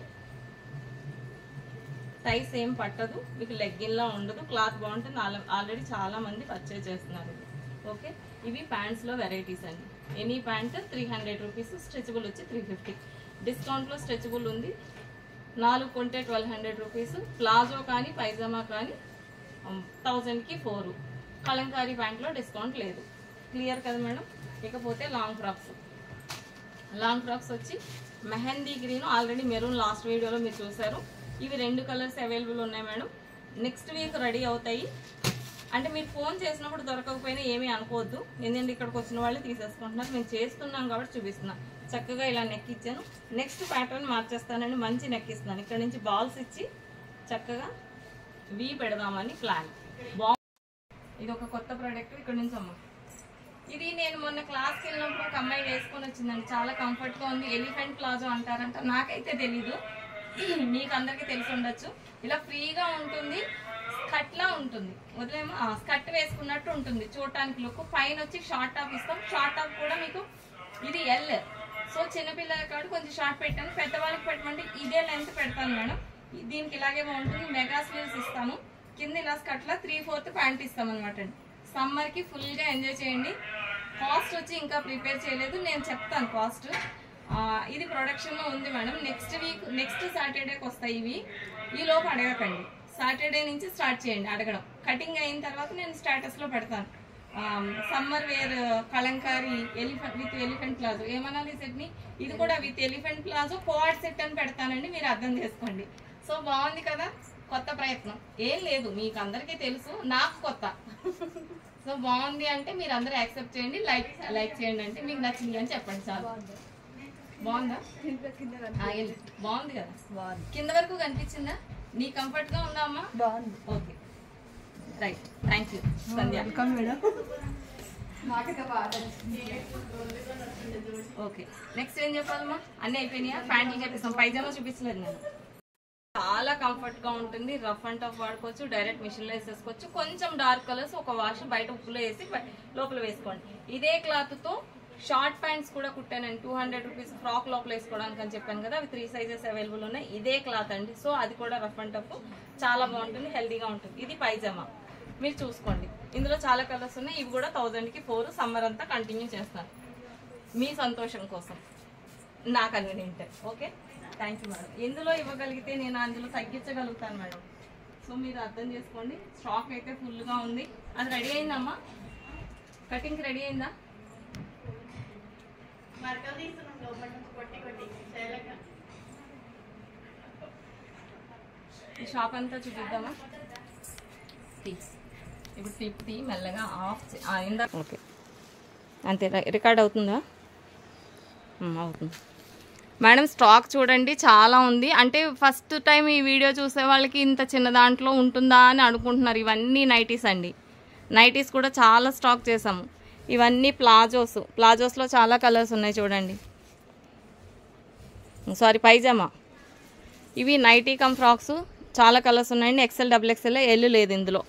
టైస్ ఏం పట్టదు, మీకు లెగ్గిన్లా ఉండదు, క్లాత్ బాగుంటుంది. ఆల్రెడీ చాలా మంది పర్చేజ్ చేస్తున్నారు. ఓకే, ఇవి ప్యాంట్స్లో వెరైటీస్ అండి. ఎనీ ప్యాంట్ 300 రూపీస్, స్ట్రెచబుల్ వచ్చి 350. డిస్కౌంట్లో స్ట్రెచబుల్ ఉంది 4 కొంటే 1200 రూపీస్. ప్లాజో కానీ పైజామా కానీ 1000కి 4. కలంకారీ ప్యాంట్లో డిస్కౌంట్ లేదు. క్లియర్ కదా మేడం? ఇకపోతే లాంగ్ ఫ్రాక్స్. లాంగ్ ఫ్రాక్స్ వచ్చి mehndi green, already maroon last వీడియోలో మీరు చూసారు. ఇవి 2 కలర్స్ అవైలబుల్ ఉన్నాయి మేడం. నెక్స్ట్ వీక్ రెడీ అవుతాయి. అంటే మీరు ఫోన్ చేసినప్పుడు దొరకకపోయినా ఏమీ అనుకోవద్దు, ఎందుకంటే ఇక్కడికి వచ్చిన వాళ్ళు తీసేసుకుంటున్నారు. మేము చేస్తున్నాం కాబట్టి చూపిస్తున్నాం. చక్కగా ఇలా నెక్ ఇచ్చాను. నెక్స్ట్ ప్యాటర్న్ మార్చేస్తానండి. మంచి నెక్ ఇస్తున్నాను. ఇక్కడ నుంచి బాల్స్ ఇచ్చి చక్కగా వీ పెడదామని ప్లాన్. ఇది ఒక కొత్త ప్రోడక్ట్. ఇక్కడ నుంచి అమ్మ, ఇది నేను మొన్న క్లాస్కి వెళ్ళినప్పుడు ఒక అమ్మాయి వేసుకొని వచ్చిందండి. చాలా కంఫర్ట్గా ఉంది. ఎలిఫెంట్ ప్లాజో అంటారంట, నాకైతే తెలీదు, మీకు అందరికీ తెలిసి ఉండొచ్చు. ఇలా ఫ్రీగా ఉంటుంది, స్కర్ట్లా ఉంటుంది. వదిలేమో స్కర్ట్ వేసుకున్నట్టు ఉంటుంది చూడటానికి లుక్. పైన వచ్చి షార్ట్ టాప్ ఇస్తాం. షార్ట్ టాప్ కూడా మీకు ఇది ఎల్. సో చిన్నపిల్లల కాదు కొంచెం షార్ట్ పెట్టాను. పెద్దవాళ్ళకి పెట్టమంటే ఇదే లెంత్ పెడతాను మేడం. దీనికి ఇలాగే బాగుంటుంది. మెగా స్లీవ్స్ ఇస్తాము. కింద ఇలా స్కర్ట్లా 3/4 ప్యాంట్ ఇస్తాం అనమాట అండి. సమ్మర్కి ఫుల్గా ఎంజాయ్ చేయండి. కాస్ట్ వచ్చి ఇంకా ప్రిపేర్ చేయలేదు, నేను చెప్తాను కాస్ట్. ఇది ప్రొడక్షన్లో ఉంది మేడం. నెక్స్ట్ సాటర్డేకి వస్తాయి ఇవి. ఈ లోపు అడగకండి. సాటర్డే నుంచి స్టార్ట్ చేయండి అడగడం. కటింగ్ అయిన తర్వాత నేను స్టేటస్లో పెడతాను. Summer wear Kalamkari with elephant palazzo. ఏమనాలి సెట్ని? ఇది కూడా with elephant palazzo coord set అని పెడతానండి. మీరు అర్థం చేసుకోండి. సో బాగుంది కదా? కొత్త ప్రయత్నం ఏం లేదు, మీకు అందరికీ తెలుసు, నాకు కొత్త. సో బాగుంది అంటే మీరు అందరూ యాక్సెప్ట్ చేయండి, లైక్ చేయండి. అంటే మీకు నచ్చింది అని చెప్పండి చాలు. బాగుందా? బాగుంది కదా? కింద వరకు కనిపించిందా? నీ కంఫర్ట్ గా ఉందా అమ్మా? బాగుంది. Okay right, thank you Sandhya. Okay next ఏం చెప్పాలమ్మా? అన్నీ అయిపోయినాయా? ప్యాంట్లు చెప్పేస్తాం. పైజామా చూపించలేదు నేను. చాలా కంఫర్ట్ గా ఉంటుంది. రఫ్ అండ్ టఫ్ వాడుకోవచ్చు. డైరెక్ట్ మిషన్ లో వేసేసుకోవచ్చు. కొంచెం డార్క్ కలర్స్ ఒక వాష్ బయట ఉప్పులో వేసి లోపల వేసుకోండి. ఇదే క్లాత్ తో షార్ట్ ప్యాంట్స్ కూడా కుట్టానండి. 200 రూపీస్ ఫ్రాక్ లోపల వేసుకోవడానికి అని చెప్పాను కదా. అవి 3 సైజెస్ అవైలబుల్ ఉన్నాయి. ఇదే క్లాత్ అండి. సో అది కూడా రఫ్ అండ్ టఫ్ చాలా బాగుంటుంది, హెల్దీగా ఉంటుంది. ఇది పైజామా మీరు చూసుకోండి. ఇందులో చాలా కలర్స్ ఉన్నాయి. ఇవి కూడా 1000కి 4. సమ్మర్ అంతా కంటిన్యూ చేస్తాను మీ సంతోషం కోసం, నా convenient. Okay thank you madam. ఎందులో ఇవ్వగలిగితే నేను అందులో తగ్గించగలుగుతాను మేడం. సో మీరు అర్థం చేసుకోండి. స్టాక్ అయితే ఫుల్గా ఉంది. అది రెడీ అయిందమ్మా? కటింగ్ రెడీ అయిందా? ఈ షాప్ అంతా చూపిద్దామా? ఇప్పుడు ఫిఫ్టీ మెల్లగా ఆఫ్ అయిందా? ఓకే అంతే. రికార్డ్ అవుతుందా? అవుతుంది మేడం. స్టాక్ చూడండి చాలా ఉంది. అంటే ఫస్ట్ టైం ఈ వీడియో చూసే వాళ్ళకి ఇంత చిన్న దాంట్లో ఉంటుందా అని అనుకుంటున్నారు. ఇవన్నీ నైటీస్ అండి. నైటీస్ కూడా చాలా స్టాక్ చేసాము. ఇవన్నీ ప్లాజోస్లో చాలా కలర్స్ ఉన్నాయి చూడండి. సారీ పైజామా. ఇవి నైటీ కమ్ ఫ్రాక్స్ చాలా కలర్స్ ఉన్నాయండి. XL XXL ఎల్ లేదు ఇందులో.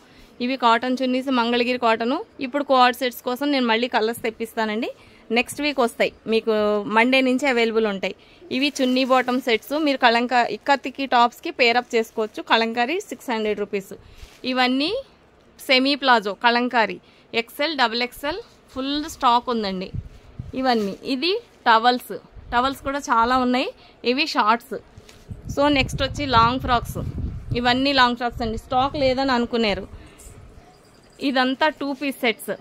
ఇవి కాటన్ చున్నీస్, మంగళగిరి కాటను. ఇప్పుడు కోఆర్డ్ సెట్స్ కోసం నేను మళ్ళీ కలర్స్ తెప్పిస్తానండి. నెక్స్ట్ వీక్ వస్తాయి, మీకు మండే నుంచి అవైలబుల్ ఉంటాయి. ఇవి చున్నీ బాటమ్ సెట్స్. మీరు ఇక్కత్తికి టాప్స్కి పేరప్ చేసుకోవచ్చు. కలంకారీ 600 రూపీస్. ఇవన్నీ semi palazzo Kalamkari XL XXL full stock ఉందండి. ఇవన్నీ ఇది టవల్స్ కూడా చాలా ఉన్నాయి. ఇవి షార్ట్స్. సో నెక్స్ట్ వచ్చి లాంగ్ ఫ్రాక్స్. ఇవన్నీ లాంగ్ ఫ్రాక్స్ అండి. స్టాక్ లేదని అనుకున్నారు. ఇదంతా 2 పీస్ సెట్స్.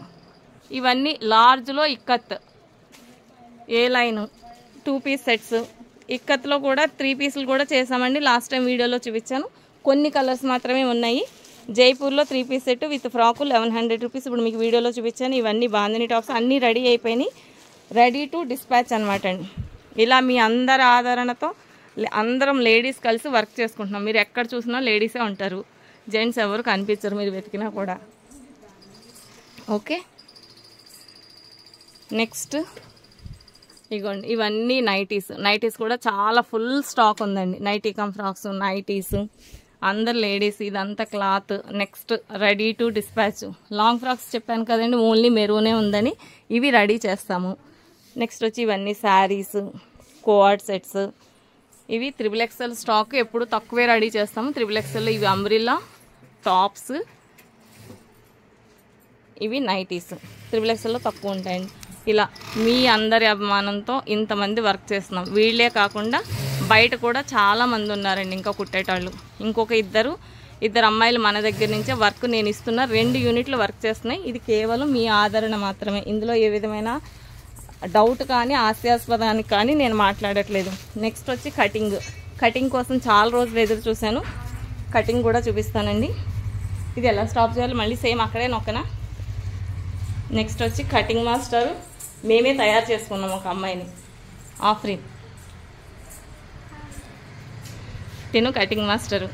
ఇవన్నీ లార్జ్లో ఇక్కత్ ఏ లైన్ 2 పీస్ సెట్స్. ఇక్కత్లో కూడా 3 పీసులు కూడా చేసామండి. లాస్ట్ టైం వీడియోలో చూపించాను. కొన్ని కలర్స్ మాత్రమే ఉన్నాయి. జైపూర్లో 3 piece set with frock 1100 rupees. ఇప్పుడు మీకు వీడియోలో చూపించాను. ఇవన్నీ బాందిని టాప్స్ అన్నీ రెడీ అయిపోయినాయి. రెడీ టు డిస్పాచ్ అనమాట అండి. ఇలా మీ అందరి ఆదరణతో అందరం లేడీస్ కలిసి వర్క్ చేసుకుంటున్నాం. మీరు ఎక్కడ చూసినా లేడీసే ఉంటారు, జెంట్స్ ఎవరు కనిపించరు మీరు వెతికినా కూడా. ఓకే నెక్స్ట్ ఇగోండి ఇవన్నీ నైటీస్ కూడా చాలా ఫుల్ స్టాక్ ఉందండి. నైటీ కమ్ ఫ్రాక్స్, నైటీస్ అందరు లేడీస్. ఇదంతా cloth. Next ready to dispatch. Long frocks చెప్పాను కదండి, ఓన్లీ మెరూనే ఉందని. ఇవి రెడీ చేస్తాము. నెక్స్ట్ వచ్చి ఇవన్నీ శారీస్, కోఆర్డ్ సెట్స్. ఇవి 3XL స్టాక్ ఎప్పుడు తక్కువే రెడీ చేస్తాము. 3XL ఇవి అంబ్రిల్లా టాప్స్, ఇవి నైటీస్ 3XLలో తక్కువ ఉంటాయండి. ఇలా మీ అందరి అభిమానంతో ఇంతమంది వర్క్ చేస్తున్నాం. వీళ్ళే కాకుండా బయట కూడా చాలామంది ఉన్నారండి ఇంకా కుట్టేటాళ్ళు. ఇంకొక ఇద్దరు అమ్మాయిలు మన దగ్గర నుంచే వర్క్ నేను ఇస్తున్నా, 2 యూనిట్లు వర్క్ చేస్తున్నాయి. ఇది కేవలం మీ ఆదరణ మాత్రమే. ఇందులో ఏ విధమైన డౌట్ కానీ హాస్యాస్పదానికి కానీ నేను మాట్లాడట్లేదు. నెక్స్ట్ వచ్చి కటింగ్ కోసం చాలా రోజులు ఎదురు చూశాను. కటింగ్ కూడా చూపిస్తానండి. ఇది ఎలా స్టాప్ చేయాలి మళ్ళీ సేమ్ అక్కడే నొక్కనా. నెక్స్ట్ వచ్చి కటింగ్ మాస్టర్ మేమే తయారు చేసుకున్నాం ఒక అమ్మాయిని, ఆఫ్రిన్. తిను కటింగ్ మాస్టరు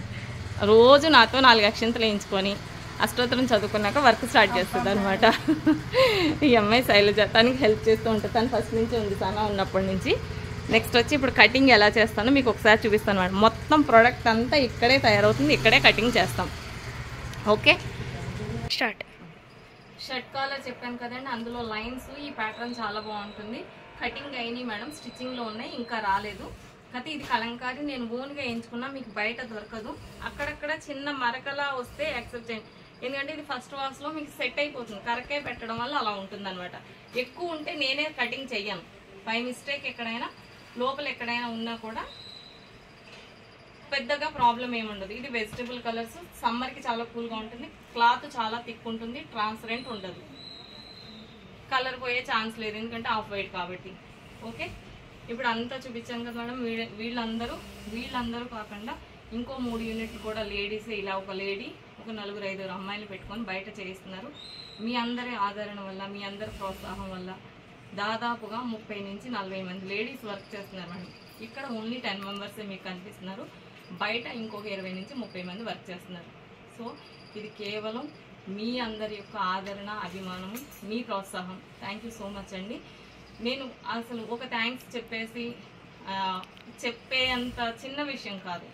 రోజు నాతో 4 అక్షంతలు వేయించుకొని అష్టోత్తరం చదువుకున్నాక వర్క్ స్టార్ట్ చేస్తుంది అనమాట. ఈ అమ్మాయి శైలజ, తనకి హెల్ప్ చేస్తూ ఉంటుంది. తను ఫస్ట్ నుంచి ఉంది, సనా ఉన్నప్పటి నుంచి. నెక్స్ట్ వచ్చి ఇప్పుడు కటింగ్ ఎలా చేస్తానో మీకు ఒకసారి చూపిస్తాను అనమాట. మొత్తం ప్రోడక్ట్ అంతా ఇక్కడే తయారవుతుంది, ఇక్కడే కటింగ్ చేస్తాం. Okay, start. షర్ట్ కాలర్ చెప్పాను కదండి, అందులో లైన్స్ ఈ ప్యాటర్న్ చాలా బాగుంటుంది. కటింగ్ అయినాయి మేడం, స్టిచ్చింగ్లో ఉన్నాయి, ఇంకా రాలేదు. అయితే ఇది కలంకారీ నేను ఓన్గా వేయించుకున్నా, మీకు బయట దొరకదు. అక్కడక్కడ చిన్న మరకలా వస్తే యాక్సెప్ట్ చేయండి, ఎందుకంటే ఇది ఫస్ట్ వాష్లో మీకు సెట్ అయిపోతుంది. కరకే పెట్టడం వల్ల అలా ఉంటుంది అనమాట. ఎక్కువ ఉంటే నేనే కటింగ్ చెయ్యను. బై మిస్టేక్ ఎక్కడైనా లోపల ఎక్కడైనా ఉన్నా కూడా పెద్దగా ప్రాబ్లం ఏముండదు. ఇది వెజిటబుల్ కలర్స్, సమ్మర్కి చాలా కూల్గా ఉంటుంది. క్లాత్ చాలా థిక్ ఉంటుంది, ట్రాన్స్పరెంట్ ఉండదు, కలర్ పోయే ఛాన్స్ లేదు ఎందుకంటే ఆఫ్ వైట్ కాబట్టి. ఓకే, ఇప్పుడు అంతా చూపించాను కదా మేడం. వీళ్ళందరూ కాకుండా ఇంకో 3 యూనిట్లు కూడా లేడీస్, ఇలా ఒక లేడీ, ఒక 4-5 అమ్మాయిలు పెట్టుకొని బయట చేయిస్తున్నారు. మీ అందరి ఆదరణ వల్ల, మీ అందరి ప్రోత్సాహం వల్ల దాదాపుగా 30 నుంచి 40 మంది లేడీస్ వర్క్ చేస్తున్నారు మేడం. ఇక్కడ ఓన్లీ 10 మెంబర్సే మీకు కనిపిస్తున్నారు, బయట ఇంకొక 20 నుంచి 30 మంది వర్క్ చేస్తున్నారు. సో ఇది కేవలం మీ అందరి యొక్క ఆదరణ, అభిమానము, మీ ప్రోత్సాహం. థ్యాంక్ యూ సో మచ్ అండి. నేను అసలు ఒక థ్యాంక్స్ చెప్పేంత చిన్న విషయం కాదు,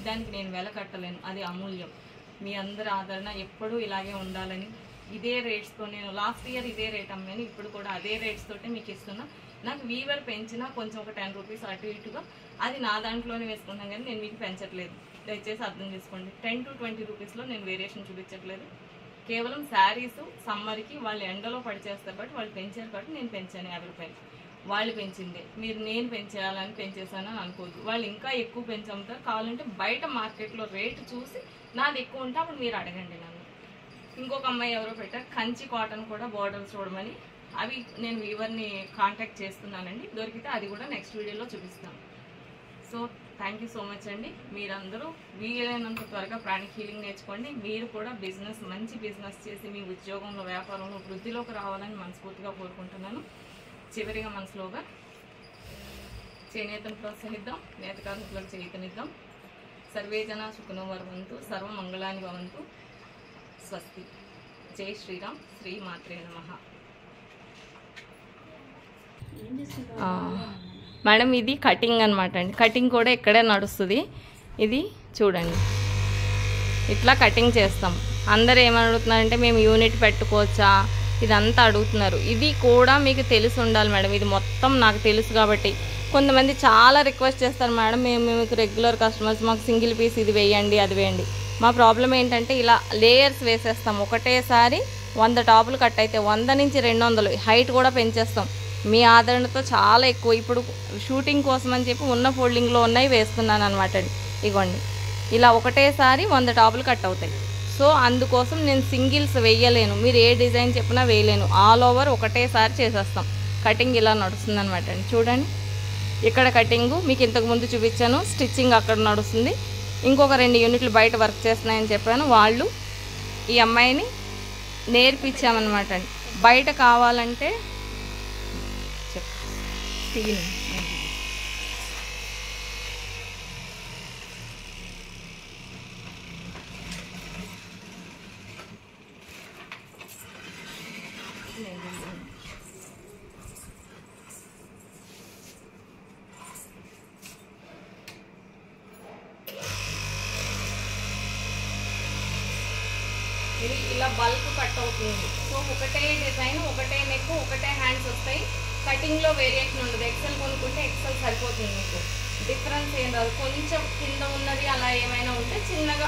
దానికి నేను వెల కట్టలేను, అది అమూల్యం. మీ అందరి ఆదరణ ఎప్పుడూ ఇలాగే ఉండాలని, ఇదే రేట్స్తో, నేను లాస్ట్ ఇయర్ ఇదే రేట్ అమ్మాను, ఇప్పుడు కూడా అదే రేట్స్ తోటే మీకు ఇస్తున్నా. నాకు వీవర్ పెంచినా కొంచెం ఒక 10 రూపీస్ అటు ఇటుగా అది నా దాంట్లోనే వేసుకున్నాను, కానీ నేను మీకు పెంచట్లేదు, దయచేసి అర్థం చేసుకోండి. 10 to 20 రూపీస్లో నేను వేరియేషన్ చూపించట్లేదు. కేవలం శారీస్ సమ్మర్కి వాళ్ళు ఎండలో పడి చేస్తారు కాబట్టి వాళ్ళు పెంచారు కాబట్టి నేను పెంచాను 50 రూపాయలు. వాళ్ళు పెంచిందే, మీరు నేను పెంచేయాలని పెంచేసానని అనుకోవద్దు. వాళ్ళు ఇంకా ఎక్కువ పెంచి అమ్ముతారు. కావాలంటే బయట మార్కెట్లో రేటు చూసి నాది ఎక్కువ ఉంటే అప్పుడు మీరు అడగండి నన్ను. ఇంకొక అమ్మాయి ఎవరో పెట్టారు కంచి కాటన్ కూడా బార్డర్స్ చూడమని, అవి నేను వీవర్ని కాంటాక్ట్ చేస్తున్నానండి, దొరికితే అది కూడా నెక్స్ట్ వీడియోలో చూపిస్తాను. So thank you so much అండి. మీరందరూ వీలైనంత త్వరగా ప్రాణిక్ హీలింగ్ నేర్చుకోండి. మీరు కూడా మంచి బిజినెస్ చేసి మీ ఉద్యోగంలో, వ్యాపారంలో వృద్ధిలోకి రావాలని మనస్ఫూర్తిగా కోరుకుంటున్నాను. చివరిగా మనసులోగా చేనేతను ప్రోత్సహిద్దాం, నేత కార్మికులకు చేయూతనిద్దాం. సర్వే జన సుఖనో భవంతు, సర్వ మంగళాని భవంతు. స్వస్తి. జై శ్రీరామ్. శ్రీ మాత్రే నమః. మేడం ఇది కటింగ్ అనమాట అండి. కటింగ్ కూడా ఇక్కడే నడుస్తుంది. ఇది చూడండి, ఇట్లా కటింగ్ చేస్తాం. అందరు ఏమని అడుగుతున్నారంటే మేము యూనిట్ పెట్టుకోవచ్చా, ఇదంతా అడుగుతున్నారు. ఇది కూడా మీకు తెలిసి ఉండాలి మేడం, ఇది మొత్తం నాకు తెలుసు కాబట్టి. కొంతమంది చాలా రిక్వెస్ట్ చేస్తారు మేడం, మేము మీకు రెగ్యులర్ కస్టమర్స్, మాకు సింగిల్ పీస్ ఇది వేయండి, అది వేయండి. మా ప్రాబ్లం ఏంటంటే ఇలా లేయర్స్ వేసేస్తాం. ఒకటేసారి 100 టాపులు కట్ అయితే 100 నుంచి 200 హైట్ కూడా పెంచేస్తాం. మీ ఆదరణతో చాలా ఎక్కువ. ఇప్పుడు షూటింగ్ కోసం అని చెప్పి ఉన్న ఫోల్డింగ్లో ఉన్నాయి వేస్తున్నాను అనమాట అండి. ఇగోండి, ఇలా ఒకటేసారి 100 టాపులు కట్ అవుతాయి. సో అందుకోసం నేను సింగిల్స్ వేయలేను, మీరు ఏ డిజైన్ చెప్పినా వేయలేను. ఆల్ ఓవర్ ఒకటేసారి చేసేస్తాం. కటింగ్ ఇలా నడుస్తుంది అనమాట అండి. చూడండి, ఇక్కడ కటింగు మీకు ఇంతకుముందు చూపించాను, స్టిచ్చింగ్ అక్కడ నడుస్తుంది. ఇంకొక 2 యూనిట్లు బయట వర్క్ చేస్తున్నాయని చెప్పాను, వాళ్ళు ఈ అమ్మాయిని నేర్పించామన్నమాట అండి. బయట కావాలంటే తీను ఇది ఇలా బల్క్ కట్ అవుతుంది. సో ఒకటే డిజైన్, ఒకటే నెక్, ఒకటే హ్యాండ్స్ వస్తాయి. కటింగ్లో వేరియేషన్ ఉండదు. ఎక్సెల్ కొనుక్కుంటే ఎక్సెల్ సరిపోతుంది, మీకు డిఫరెన్స్ ఏం రాదు. కొంచెం కింద ఉన్నది అలా ఏమైనా ఉంటే చిన్నగా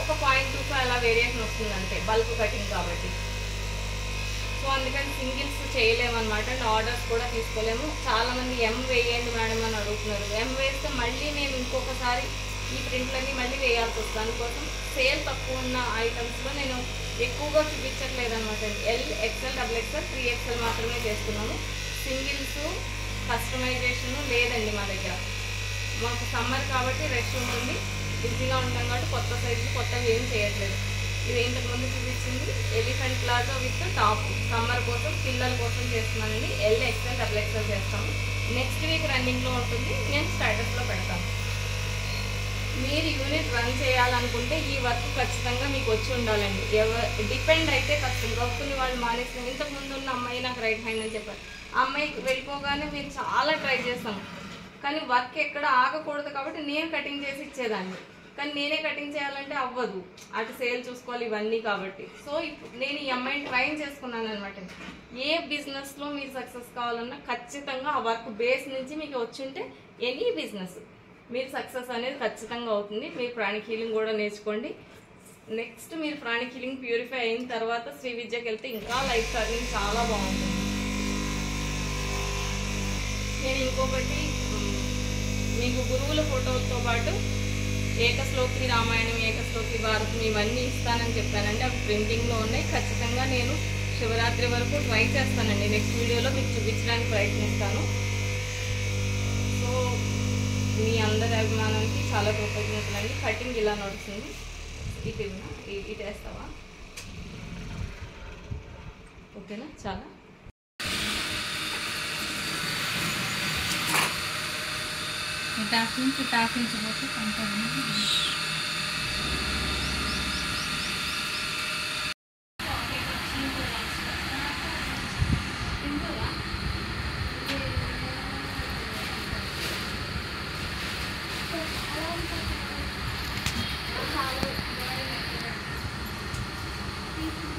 ఒక 0.25 అలా వేరియేషన్ వస్తుంది అంతే, బల్క్ కటింగ్ కాబట్టి. సో అందుకని సింగిల్స్ చేయలేమన్నమాట. అండ్ ఆర్డర్స్ కూడా తీసుకోలేము. చాలామంది ఎం వేయండి మేడం అని అడుగుతున్నారు. ఎం వేస్తే మళ్ళీ మేము ఇంకొకసారి ఈ ప్రింట్లన్నీ మళ్ళీ వేయాల్సి వస్తుంది. దానికోసం సేల్ తక్కువ ఉన్న ఐటమ్స్లో నేను ఎక్కువగా చూపించట్లేదు అనమాట. L, XL, double XL, 3XL మాత్రమే చేస్తున్నాము. సింగిల్స్ కస్టమైజేషన్ లేదండి మా దగ్గర. మాకు సమ్మర్ కాబట్టి రష్ ఉంటుంది, బిజీగా ఉంటాం కాబట్టి కొత్త సైజులు కొత్తవి ఏం చేయట్లేదు. ఇది ఇంతకుముందు చూపించింది elephant palazzo with top, summer కోసం పిల్లల కోసం చేస్తున్నానండి. ఎల్, ఎక్స్ఎల్, డబుల్ ఎక్స్ఎల్ చేస్తాము. నెక్స్ట్ వీక్ రన్నింగ్లో ఉంటుంది, నేను స్టేటస్లో పెడతాను. మీరు యూనిట్ రన్ చేయాలనుకుంటే ఈ వర్క్ ఖచ్చితంగా మీకు వచ్చి ఉండాలండి. డిపెండ్ అయితే కష్టం. గొప్పని వాళ్ళు మానేసిన ఇంతకుముందు ఉన్న అమ్మాయి నాకు రైట్ హ్యాండ్ అని చెప్పారు. ఆ అమ్మాయికి వెళ్ళిపోగానే మేము చాలా ట్రై చేస్తాము, కానీ వర్క్ ఎక్కడ ఆగకూడదు కాబట్టి నేను కటింగ్ చేసి ఇచ్చేదాన్ని. కానీ నేనే కటింగ్ చేయాలంటే అవ్వదు, అటు సేల్ చూసుకోవాలి ఇవన్నీ కాబట్టి. సో ఇప్పుడు నేను ఈ అమ్మాయిని ట్రైన్ చేసుకున్నాను అనమాట. ఏ బిజినెస్లో మీరు సక్సెస్ కావాలన్నా ఖచ్చితంగా ఆ వర్క్ బేస్ నుంచి మీకు వచ్చుంటే ఎనీ బిజినెస్ మీరు సక్సెస్ అనేది ఖచ్చితంగా అవుతుంది. మీరు ప్రాణిక్ హీలింగ్ కూడా నేర్చుకోండి. నెక్స్ట్ మీరు ప్రాణిక్ హీలింగ్ ప్యూరిఫై అయిన తర్వాత శ్రీ విద్యకి వెళ్తే ఇంకా లైఫ్ టర్నింగ్ చాలా బాగుంటుంది. నేను ఇంకొకటి మీకు గురువుల ఫోటోలతో పాటు ఏకశ్లోకి రామాయణం, ఏకశ్లోకి భారతం ఇవన్నీ ఇస్తానని చెప్పానండి. అవి ప్రింటింగ్లో ఉన్నాయి. ఖచ్చితంగా నేను శివరాత్రి వరకు ట్రై చేస్తానండి. నెక్స్ట్ వీడియోలో మీకు చూపించడానికి ప్రయత్నిస్తాను. సో మీ అందరి అభిమానానికి చాలా కృతజ్ఞతలండి. కటింగ్ ఇలా నడుస్తుంది. ఇటు ఇటు వేస్తావా? ఓకేనా? చాలా టాకించబోతే కొంత Thank you.